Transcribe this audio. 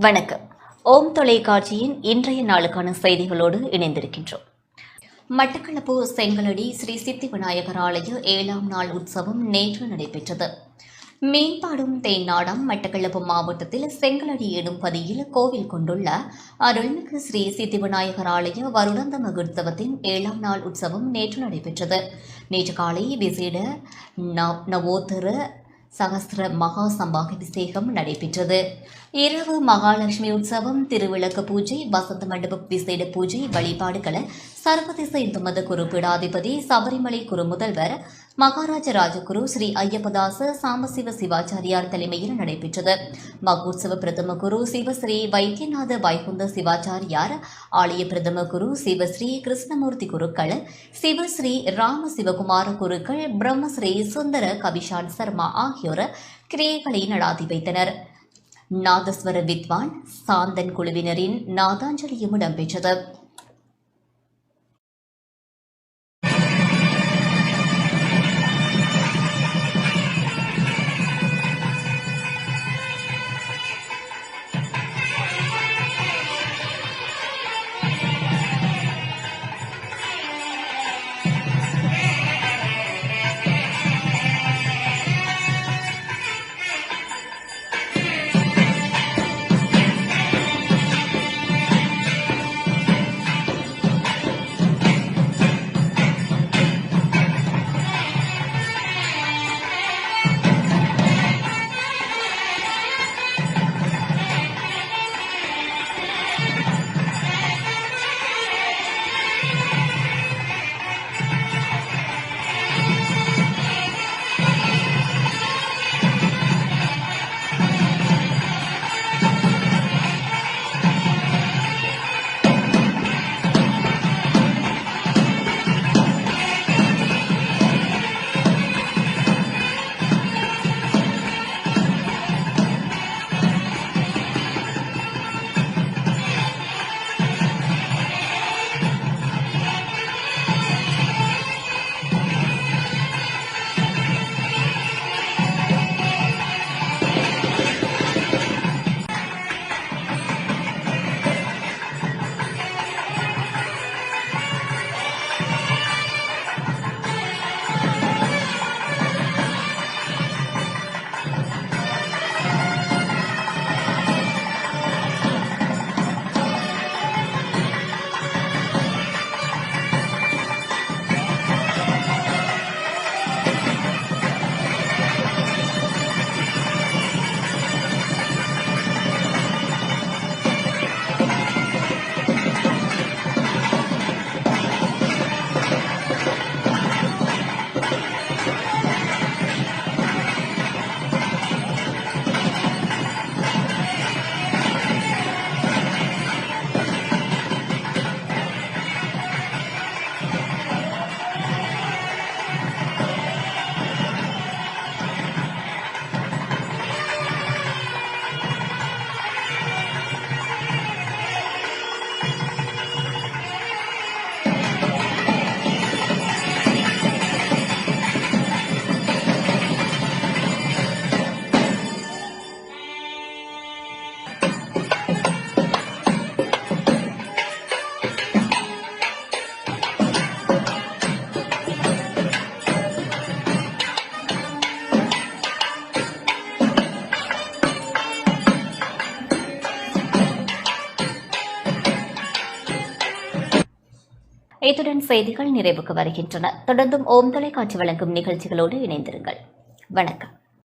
வணக்கம். ஓம் தொலைக்காட்சியின் இன்றைய நாளுக்கான செய்திகளோடு இணைந்திருக்கின்றோம். மட்டக்களப்பு செங்கலடி ஸ்ரீ சித்தி விநாயகர் ஆலய 7ஆம் நாள் உற்சவம் நேற்று நடைபெற்றது. மேம்பாடும் தேன்னாடம் மட்டக்களப்பு மாவட்டத்தில் செங்கலடி எனும் பதியில் கோவில் கொண்டுள்ள அருள்மிகு ஸ்ரீ சித்தி விநாயகர் ஆலய வருடாந்த மகோற்சவத்தின் 7ஆம் நாள் உற்சவம் நேற்று நடைபெற்றது. நேற்று காலை விசேட நவோத்தர சகஸ்திர மகா சம்பாபிஷேகம் நடைபெற்றது. இரவு மகாலட்சுமி உற்சவம், திருவிளக்கு பூஜை, வசந்த மண்டப விசேட பூஜை வழிபாடுகள் சர்வதேச இந்து மத குரு பீடாதிபதி சபரிமலை குரு முதல்வர் மகாராஜ ராஜகுரு ஸ்ரீ ஐயப்பதாச சாம்பசிவ சிவாச்சாரியார் தலைமையில் நடைபெற்றது. மகோத்சவ பிரதம குரு சிவஸ்ரீ வைத்தியநாத வைகுந்த சிவாச்சாரியார், ஆலய பிரதம குரு சிவஸ்ரீ கிருஷ்ணமூர்த்தி குருக்கள், சிவஸ்ரீ ராம சிவகுமார குருக்கள், பிரம்மஸ்ரீ சுந்தர கவிஷான் சர்மா ஆகியோர் கிரியைகளை நடாத்தி வைத்தனர். நாதஸ்வர வித்வான் சாந்தன் குழுவினரின் நாதாஞ்சலியும் இடம்பெற்றது. இத்துடன் செய்திகள் நிறைவுக்கு வருகின்றன. தொடர்ந்தும் ஓம் தொலைக்காட்சி வழங்கும் நிகழ்ச்சிகளோடு இணைந்திருங்கள். வணக்கம்.